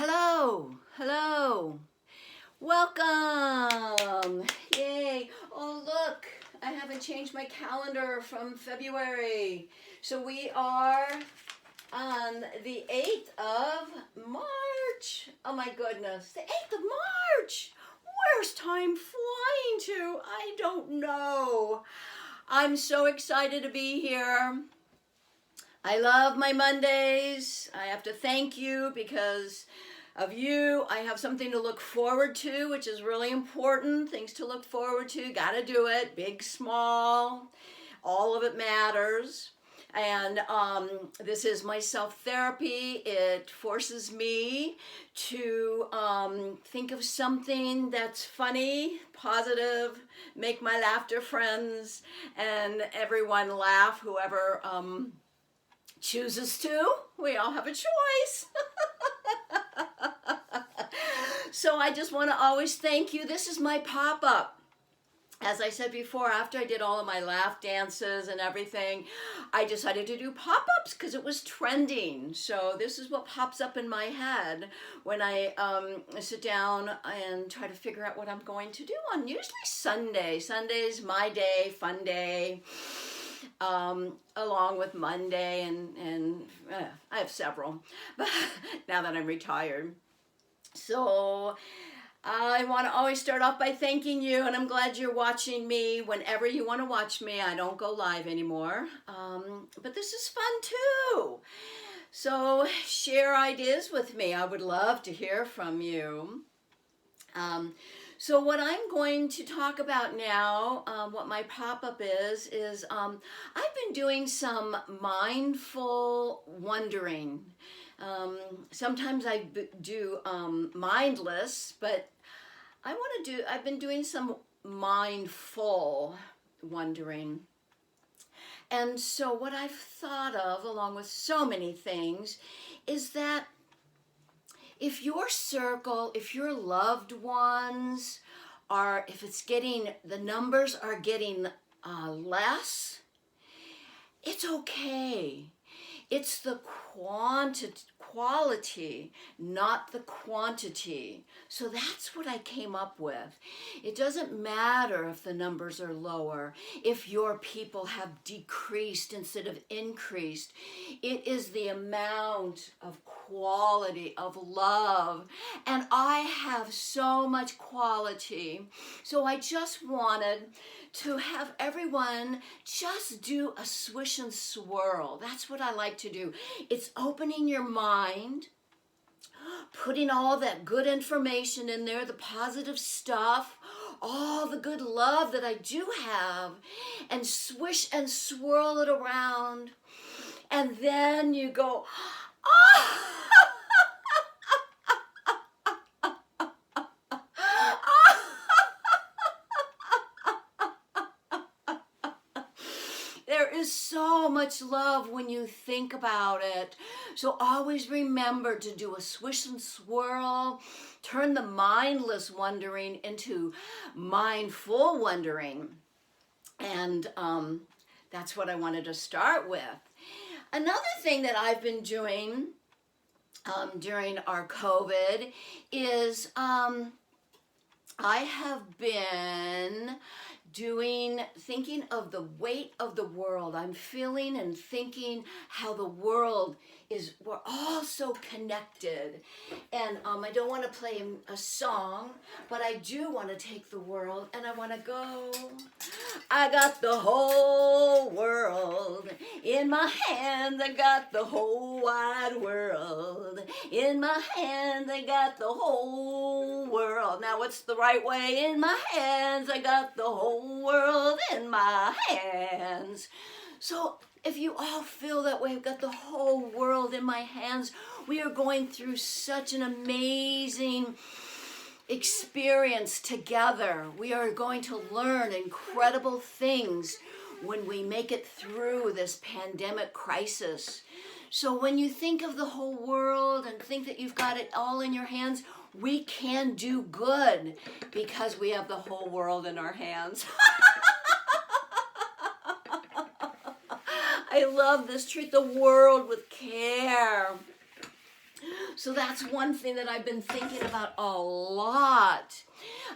Hello, hello, welcome, yay. Oh look, I haven't changed my calendar from February. So we are on the 8th of March. Oh my goodness, the 8th of March. Where's time flying to? I don't know. I'm so excited to be here. I love my Mondays. I have to thank you because of you. I have something to look forward to, which is really important. Things to look forward to. Gotta do it. Big, small. All of it matters. And this is my self-therapy. It forces me to think of something that's funny, positive, make my laughter friends, and everyone laugh, whoever chooses to. We all have a choice. So I just want to always thank you. This is my pop-up. As I said before, after I did all of my laugh dances and everything, I decided to do pop-ups because it was trending. So this is what pops up in my head when I sit down and try to figure out what I'm going to do on usually Sunday. Sunday's my day, fun day. Along with Monday and I have several, but now that I'm retired. So I want to always start off by thanking you, and I'm glad you're watching me whenever you want to watch me. I don't go live anymore, but this is fun too. So share ideas with me. I would love to hear from you. So what I'm going to talk about now, what my pop-up is I've been doing some mindful wondering. Sometimes I do mindless, but I've been doing some mindful wondering. And so what I've thought of, along with so many things, is that if your circle, if your loved ones the numbers are getting less, it's okay. It's the quality, not the quantity. So that's what I came up with. It doesn't matter if the numbers are lower, if your people have decreased instead of increased. It is the amount of quality of love. And I have so much quality. So I just wanted to have everyone just do a swish and swirl. That's what I like to do. It's opening your mind, putting all that good information in there, the positive stuff, all the good love that I do have, and swish and swirl it around. And then you go, oh! There is so much love when you think about it. So always remember to do a swish and swirl. Turn the mindless wondering into mindful wondering. And that's what I wanted to start with. Another thing that I've been doing during our COVID is I have been thinking of the weight of the world. I'm feeling and thinking how the world we're all so connected. And I don't want to play a song, but I do want to take the world and I want to go. I got the whole world in my hands. I got the whole wide world in my hands. I got the whole world. Now what's the right way? In my hands. I got the whole world in my hands. So if you all feel that way, I've got the whole world in my hands. We are going through such an amazing experience together. We are going to learn incredible things when we make it through this pandemic crisis. So when you think of the whole world and think that you've got it all in your hands, we can do good because we have the whole world in our hands. I love this. Treat the world with care. So that's one thing that I've been thinking about a lot.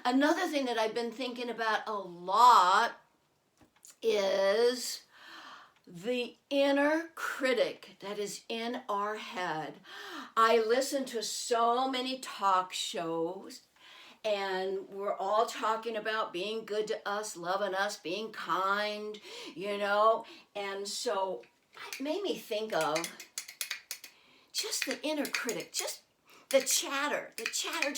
Another thing that I've been thinking about a lot is the inner critic that is in our head. I listen to so many talk shows, and we're all talking about being good to us, loving us, being kind, and so it made me think of just the inner critic, just the chatter, chatter. It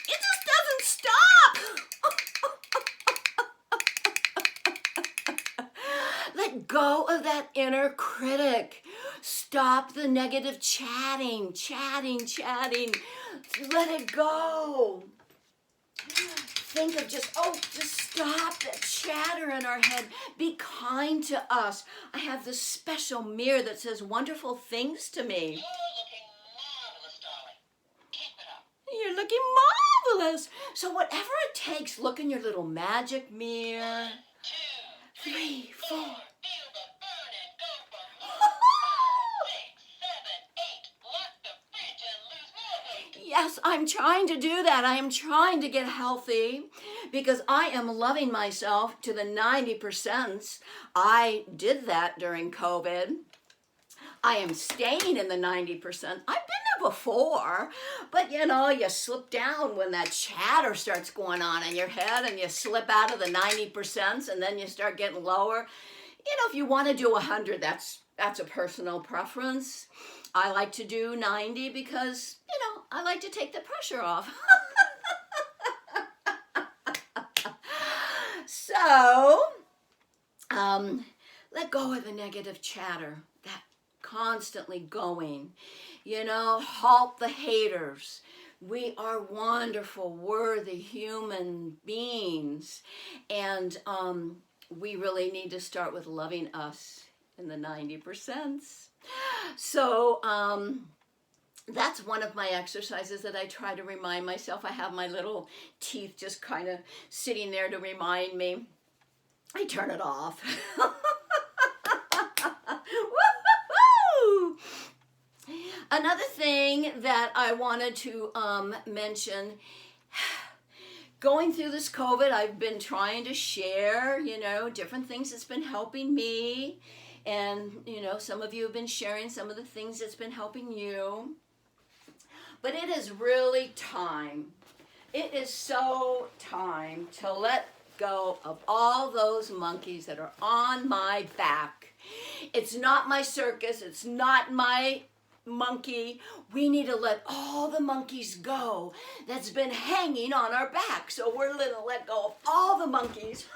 just doesn't stop. Let go of that inner critic. Stop the negative chatting. Let it go. Think of just stop that chatter in our head. Be kind to us. I have this special mirror that says wonderful things to me. You're looking marvelous, darling. Keep it up. You're looking marvelous. So whatever it takes, look in your little magic mirror. 1, 2, 3, 4. Feel the burn and go for more. 5, 6, 7, 8. Lock the fridge and lose more weight. Yes, I'm trying to do that. I am trying to get healthy because I am loving myself to the 90%. I did that during COVID. I am staying in the 90%. I've been there before, but you slip down when that chatter starts going on in your head and you slip out of the 90% and then you start getting lower. If you want to do 100, that's a personal preference. I like to do 90 because, I like to take the pressure off. So, let go of the negative chatter, that constantly going, halt the haters. We are wonderful, worthy human beings. And we really need to start with loving us in the 90%. So that's one of my exercises that I try to remind myself. I have my little teeth just kind of sitting there to remind me. I turn it off. Woo-hoo-hoo! Another thing that I wanted to mention, going through this COVID, I've been trying to share, different things that's been helping me. And, some of you have been sharing some of the things that's been helping you. But it is really time. It is so time to let go of all those monkeys that are on my back. It's not my circus. It's not my monkey. We need to let all the monkeys go that's been hanging on our back. So we're going to let go of all the monkeys.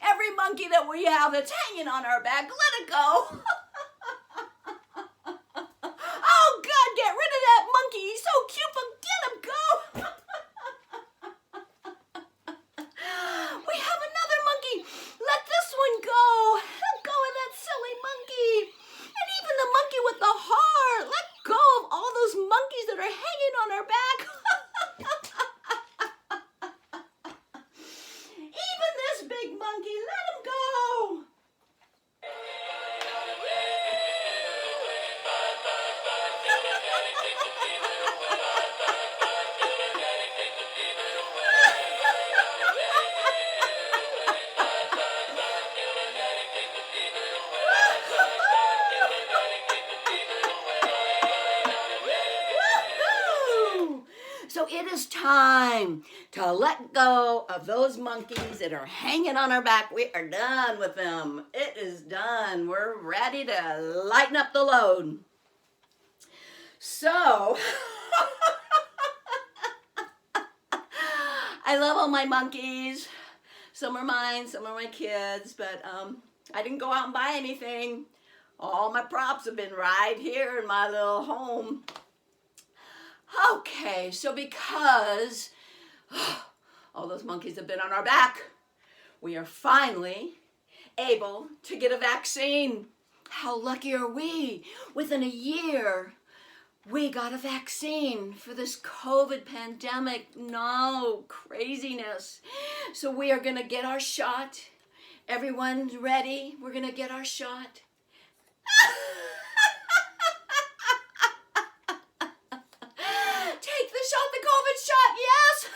Every monkey that we have that's hanging on our back, let it go. Oh, God, get rid of that monkey. He's so cute, but let him go. We have another monkey. Let this one go. Let go of that silly monkey. And even the monkey with the heart. Let go of all those monkeys that are hanging on our back. Even this big monkey, let him go. So it is time to let go of those monkeys that are hanging on our back. We are done with them. It is done. We're ready to lighten up the load. So, I love all my monkeys. Some are mine, some are my kids, but I didn't go out and buy anything. All my props have been right here in my little home. Okay, so because all those monkeys have been on our back, we are finally able to get a vaccine. How lucky are we? Within a year, we got a vaccine for this COVID pandemic. No craziness. So we are going to get our shot. Everyone's ready. We're going to get our shot. Take the shot, the COVID shot, yes.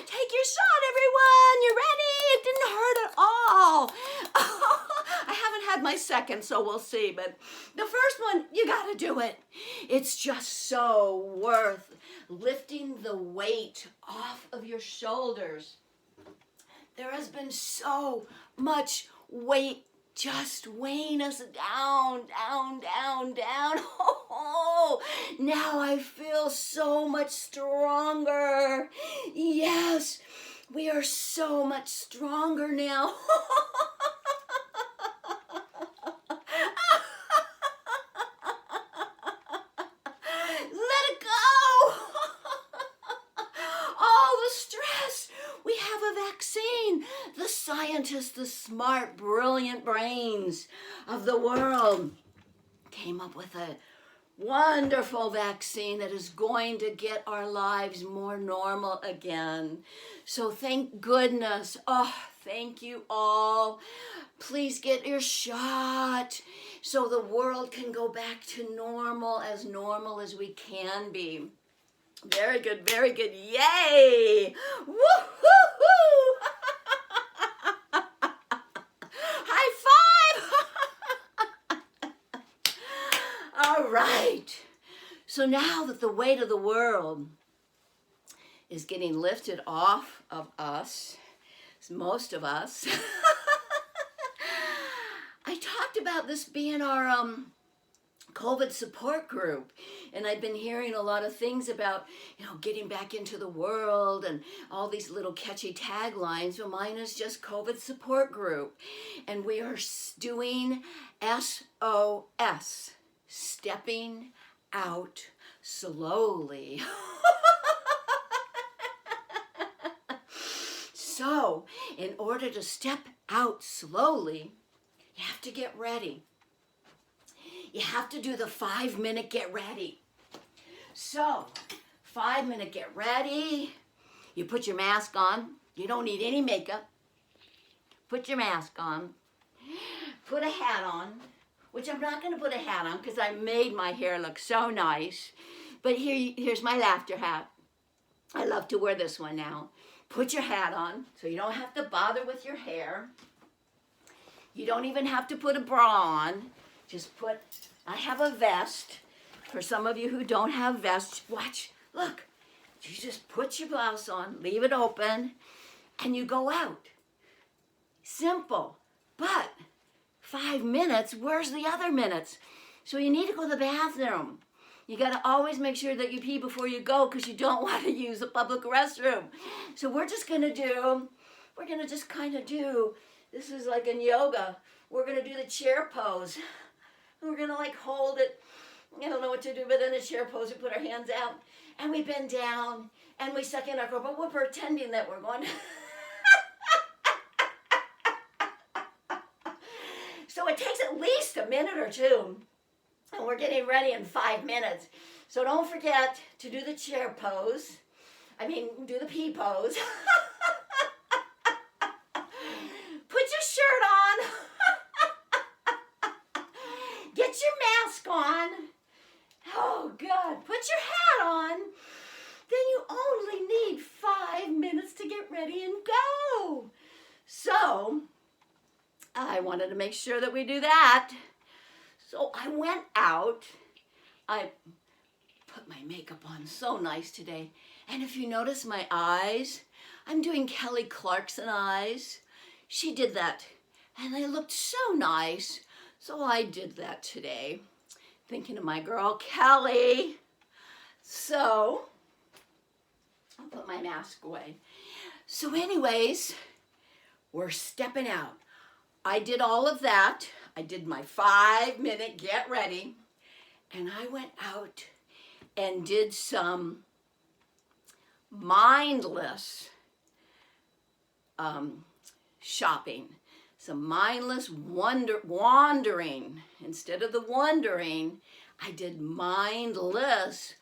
Take your shot, everyone. You ready? It didn't hurt at all. I haven't had my second, so we'll see. But the first one, you got to do it. It's just so worth lifting the weight off of your shoulders. There has been so much weight just weighing us down, down, down, down. Oh, now I feel so much stronger. Yes, we are so much stronger now. Let it go. All the stress. We have a vaccine. The scientists, the smart, brilliant brains of the world came up with a wonderful vaccine that is going to get our lives more normal again. So thank goodness. Oh, thank you all. Please get your shot so the world can go back to normal as we can be. Very good, very good. Yay! Woo-hoo-hoo! High five! All right. So now that the weight of the world is getting lifted off of us, most of us, I talked about this being our COVID support group, and I've been hearing a lot of things about, getting back into the world and all these little catchy taglines. Well, mine is just COVID support group, and we are doing SOS, stepping out slowly. So, in order to step out slowly, you have to get ready. You have to do the 5-minute get ready. So, 5-minute get ready. You put your mask on. You don't need any makeup. Put your mask on. Put a hat on, which I'm not going to put a hat on because I made my hair look so nice. But here's my laughter hat. I love to wear this one now. Put your hat on so you don't have to bother with your hair. You don't even have to put a bra on. I have a vest. For some of you who don't have vests, watch, look. You just put your blouse on, leave it open, and you go out. Simple. But 5 minutes, where's the other minutes? So you need to go to the bathroom. You got to always make sure that you pee before you go because you don't want to use a public restroom. So we're just going to just kind of do, this is like in yoga, we're going to do the chair pose. We're going to hold it. I don't know what to do, but in the chair pose, we put our hands out and we bend down and we suck in our core, but we're pretending that we're going. So it takes at least a minute or two. And we're getting ready in 5 minutes. So don't forget to do the chair pose. Do the pee pose. Put your shirt on. Get your mask on. Oh, God. Put your hat on. Then you only need 5 minutes to get ready and go. So I wanted to make sure that we do that. So I went out. I put my makeup on so nice today. And if you notice my eyes, I'm doing Kelly Clarkson eyes. She did that. And they looked so nice. So I did that today. Thinking of my girl, Kelly. So I'll put my mask away. So anyways, we're stepping out. I did all of that. I did my 5-minute get ready, and I went out and did some mindless shopping. Some mindless wandering. Instead of the wondering, I did mindless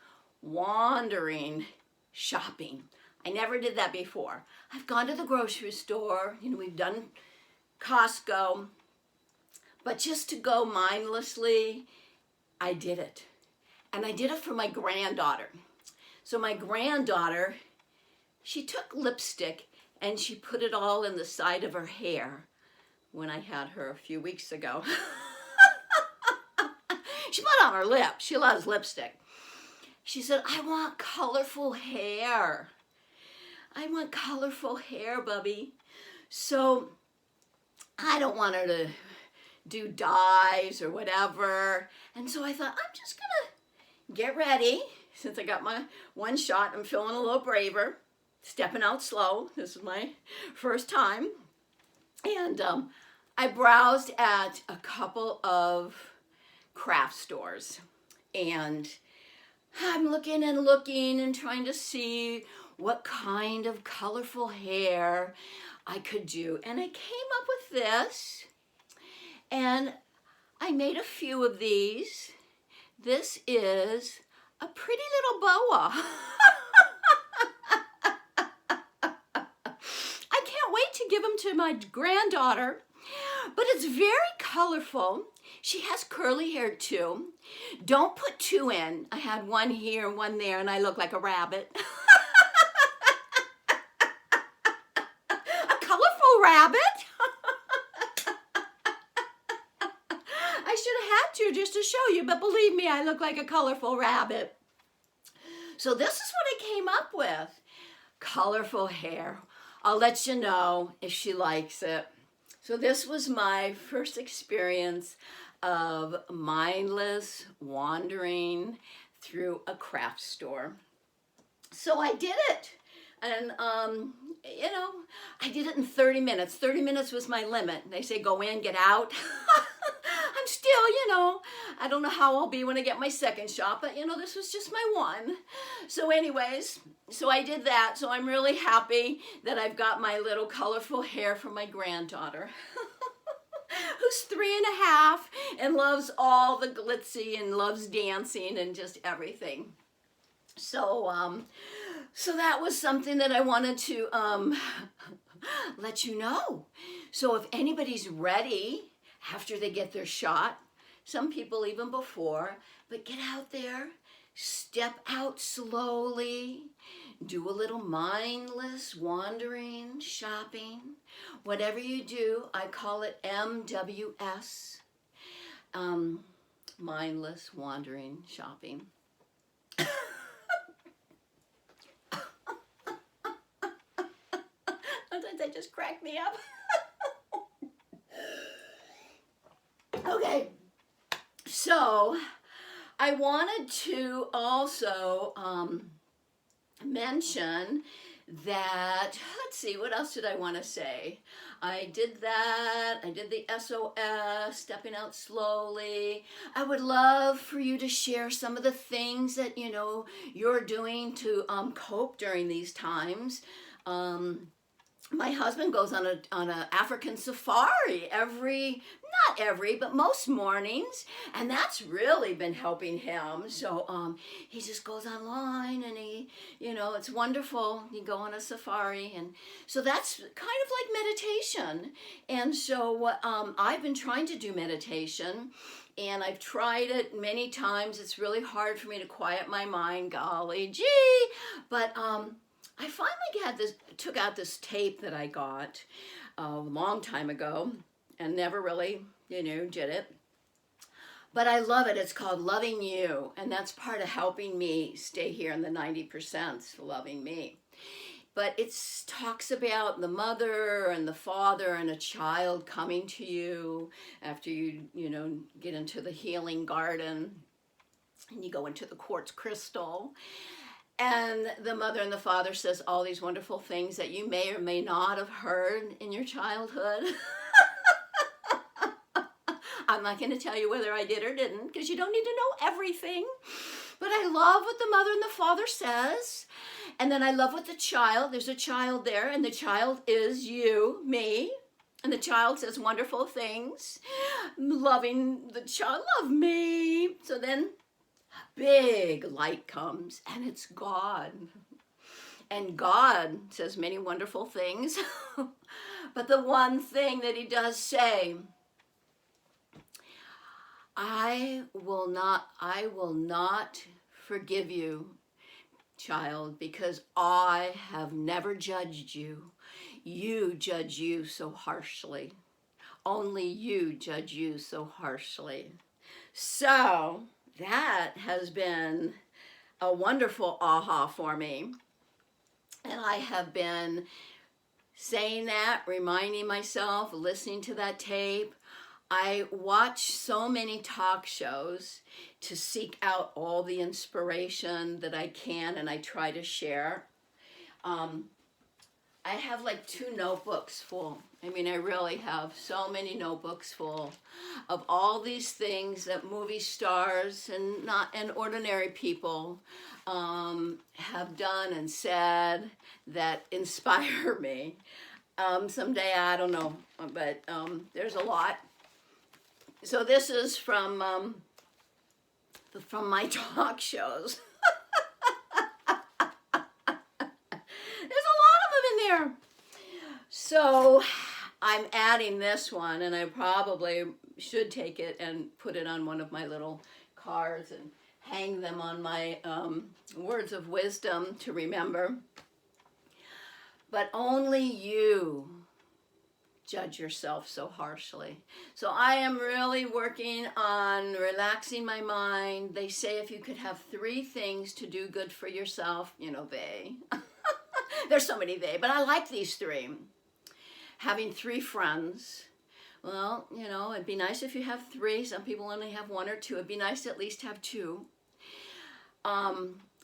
wandering shopping. I never did that before. I've gone to the grocery store, we've done Costco, but just to go mindlessly, I did it. And I did it for my granddaughter. So my granddaughter, she took lipstick and she put it all in the side of her hair when I had her a few weeks ago. She put on her lips. She loves lipstick. She said, I want colorful hair. I want colorful hair, Bubby. So I don't want her to do dyes or whatever. And so I thought, I'm just going to get ready. Since I got my one shot, I'm feeling a little braver. Stepping out slow. This is my first time. And I browsed at a couple of craft stores. And I'm looking and trying to see what kind of colorful hair I could do. And I came up with this. And I made a few of these. This is a pretty little boa. I can't wait to give them to my granddaughter. But it's very colorful. She has curly hair too. Don't put two in. I had one here and one there and I look like a rabbit. A colorful rabbit? I should have had to just to show you, but believe me, I look like a colorful rabbit. So this is what I came up with. Colorful hair. I'll let you know if she likes it. So this was my first experience of mindless wandering through a craft store. So I did it. And, I did it in 30 minutes. 30 minutes was my limit. They say go in, get out. I'm still, I don't know how I'll be when I get my second shot, but, this was just my one. So anyways, so I did that. So I'm really happy that I've got my little colorful hair for my granddaughter. Who's 3.5 and loves all the glitzy and loves dancing and just everything. So, so that was something that I wanted to let you know. So if anybody's ready after they get their shot, some people even before, but get out there, step out slowly, do a little mindless wandering, shopping. Whatever you do, I call it MWS, mindless wandering shopping. Sometimes they just crack me up. Okay, so I wanted to also mention that, let's see, what else did I want to say? I did that. I did the SOS, stepping out slowly. I would love for you to share some of the things that, you're doing to cope during these times. My husband goes on a African safari not every, but most mornings, and that's really been helping him. So he just goes online and it's wonderful. You go on a safari, and so that's kind of like meditation. And so I've been trying to do meditation, and I've tried it many times. It's really hard for me to quiet my mind, golly gee, but I finally took out this tape that I got a long time ago and never really, did it. But I love it. It's called Loving You, and that's part of helping me stay here in the 90% for loving me. But it talks about the mother and the father and a child coming to you after you get into the healing garden and you go into the quartz crystal. And the mother and the father says all these wonderful things that you may or may not have heard in your childhood. I'm not going to tell you whether I did or didn't, because you don't need to know everything. But I love what the mother and the father says. And then I love what the child, there's a child there, and the child is you, me. And the child says wonderful things. Loving the child, love me. So then a big light comes, and it's God. And God says many wonderful things. But the one thing that he does say, I will not forgive you, child, because I have never judged you. You judge you so harshly. Only you judge you so harshly. So that has been a wonderful aha for me. And I have been saying that, reminding myself, listening to that tape. I watch so many talk shows to seek out all the inspiration that I can, and I try to share. I have like 2 notebooks full. I mean, I really have so many notebooks full of all these things that movie stars and ordinary people have done and said that inspire me. Someday, I don't know, but there's a lot. So this is from my talk shows. There's a lot of them in there. So I'm adding this one, and I probably should take it and put it on one of my little cards and hang them on my words of wisdom to remember. But only you judge yourself so harshly. So I am really working on relaxing my mind. They say if you could have 3 things to do good for yourself, they. There's so many they, but I like these 3. Having 3 friends. Well, it'd be nice if you have 3. Some people only have 1 or 2. It'd be nice to at least have 2.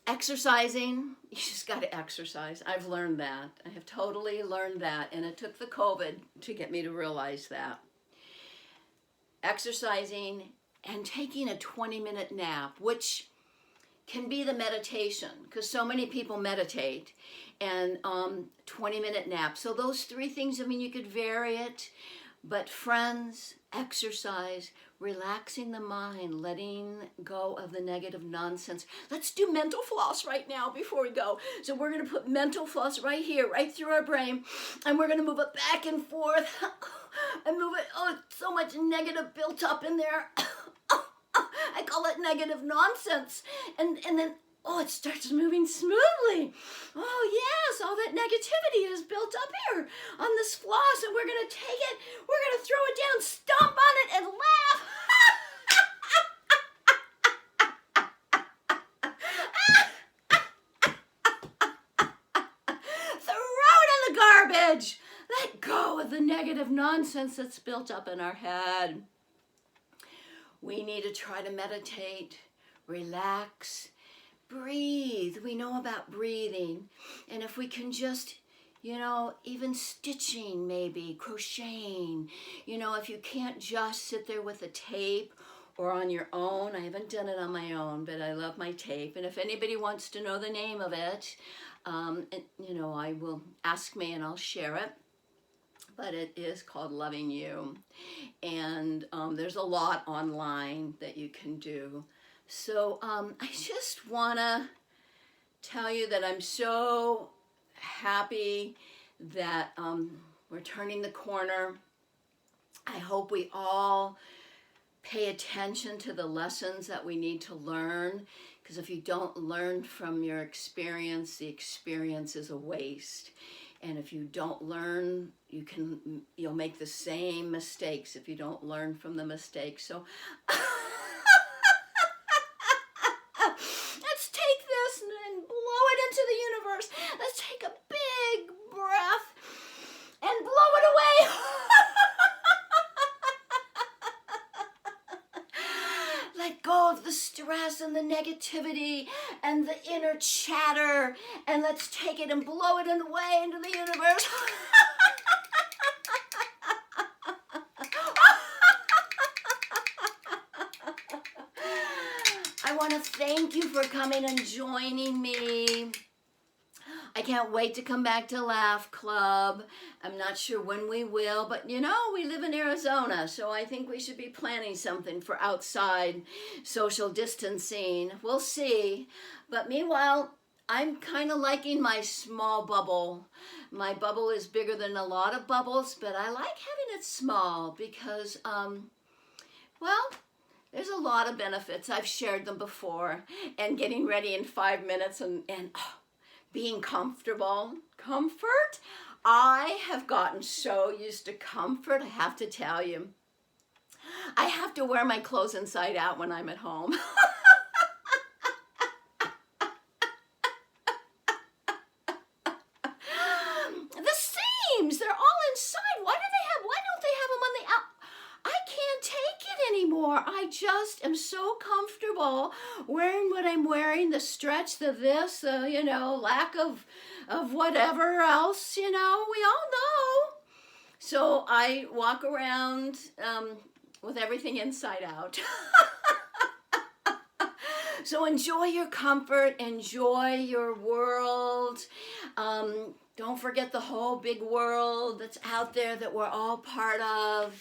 Exercising, you just got to exercise. I've learned that. I have totally learned that, and it took the COVID to get me to realize that. Exercising and taking a 20-minute nap, which can be the meditation, because so many people meditate, and 20-minute nap. So those 3 things, you could vary it, but friends, exercise, relaxing the mind, letting go of the negative nonsense. Let's do mental floss right now before we go. So we're going to put mental floss right here, right through our brain, and we're going to move it back and forth and move it. Oh, so much negative built up in there. I call it negative nonsense. And then, it starts moving smoothly. Oh, yes, all that negativity is built up here on this floss, and we're going to take it, we're going to throw it down, stomp on it, and laugh. Throw it in the garbage. Let go of the negative nonsense that's built up in our head. We need to try to meditate, relax, breathe. We know about breathing. And if we can just, even stitching maybe, crocheting, if you can't just sit there with a tape or on your own. I haven't done it on my own, but I love my tape. And if anybody wants to know the name of it, I will ask me and I'll share it. But it is called Loving You. And there's a lot online that you can do. So I just want to tell you that I'm so happy that we're turning the corner. I hope we all pay attention to the lessons that we need to learn, because if you don't learn from your experience, the experience is a waste. And if you don't learn, you'll make the same mistakes if you don't learn from the mistakes. So let's take this and blow it into the universe. Let's take a big breath and blow it away. Let go of the stress and the negativity and the inner chatter, and let's take it and blow it away into the universe. I want to thank you for coming and joining me. I can't wait to come back to Laugh Club. I'm not sure when we will, but you know, we live in Arizona, so I think we should be planning something for outside social distancing. We'll see. But meanwhile, I'm kind of liking my small bubble. My bubble is bigger than a lot of bubbles, but I like having it small because, well, there's a lot of benefits. I've shared them before. And getting ready in 5 minutes and being comfortable. Comfort? I have gotten so used to comfort, I have to tell you. I have to wear my clothes inside out when I'm at home. The seams, they're all inside. Why don't they have them on the out? I can't take it anymore. I just am so comfortable wearing what I'm wearing, the stretch, the this, the, lack of whatever else, we all know. So I walk around with everything inside out. So enjoy your comfort, enjoy your world. Don't forget the whole big world that's out there that we're all part of.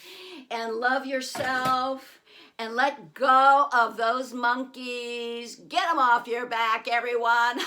And love yourself and let go of those monkeys. Get them off your back, everyone.